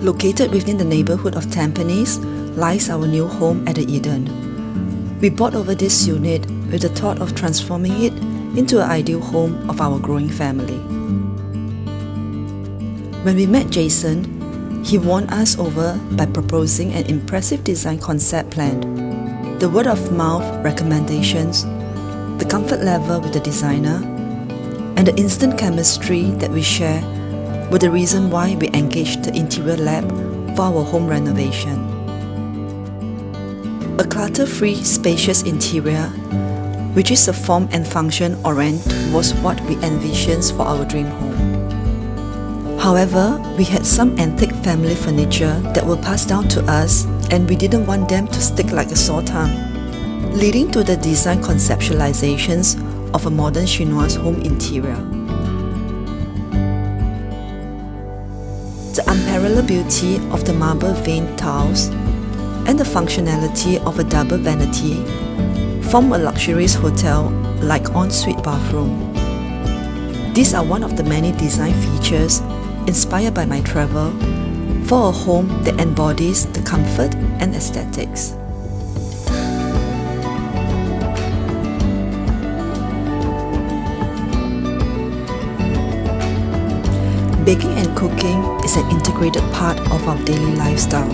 Located within the neighbourhood of Tampines lies our new home at the Eden. We bought over this unit with the thought of transforming it into an ideal home of our growing family. When we met Jason, he won us over by proposing an impressive design concept plan. The word of mouth recommendations, the comfort level with the designer, and the instant chemistry that we share were the reason why we engaged the interior lab for our home renovation. A clutter-free, spacious interior, which is a form and function orient, was what we envisioned for our dream home. However, we had some antique family furniture that were passed down to us, and we didn't want them to stick like a sore tongue, leading to the design conceptualizations of a modern chinoise home interior. The unparalleled beauty of the marble veined tiles and the functionality of a double vanity form a luxurious hotel-like ensuite bathroom. These are one of the many design features inspired by my travel for a home that embodies the comfort and aesthetics. Baking and cooking is an integrated part of our daily lifestyle.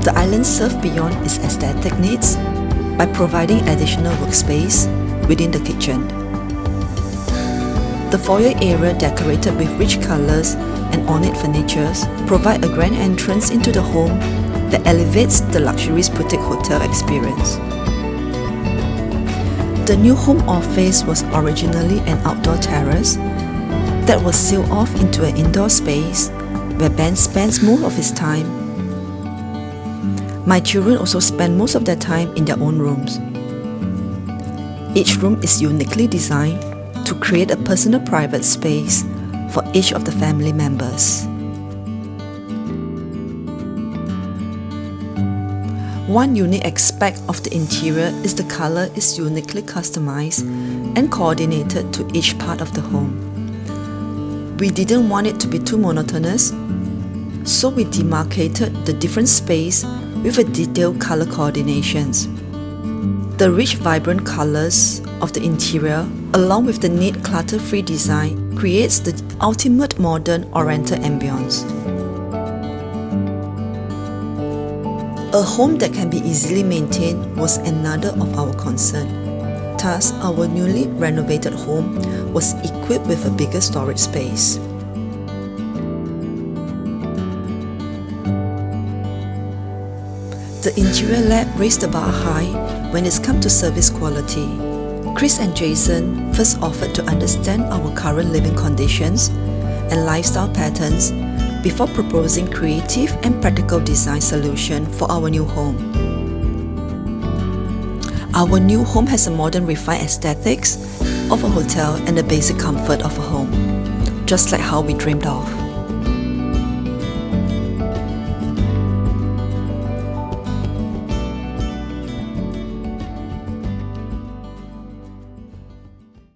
The island serves beyond its aesthetic needs by providing additional workspace within the kitchen. The foyer area, decorated with rich colors and ornate furnitures, provide a grand entrance into the home that elevates the luxurious boutique hotel experience. The new home office was originally an outdoor terrace that was sealed off into an indoor space where Ben spends most of his time. My children also spend most of their time in their own rooms. Each room is uniquely designed to create a personal private space for each of the family members. One unique aspect of the interior is the color is uniquely customized and coordinated to each part of the home. We didn't want it to be too monotonous, so we demarcated the different space with a detailed color coordinations. The rich, vibrant colors of the interior, along with the neat, clutter-free design, creates the ultimate modern oriental ambience. A home that can be easily maintained was another of our concern. Thus, our newly renovated home was equipped with a bigger storage space. The interior lab raised the bar high when it's come to service quality. Chris and Jason first offered to understand our current living conditions and lifestyle patterns before proposing creative and practical design solution for our new home. Our new home has a modern, refined aesthetics of a hotel and the basic comfort of a home, just like how we dreamed of.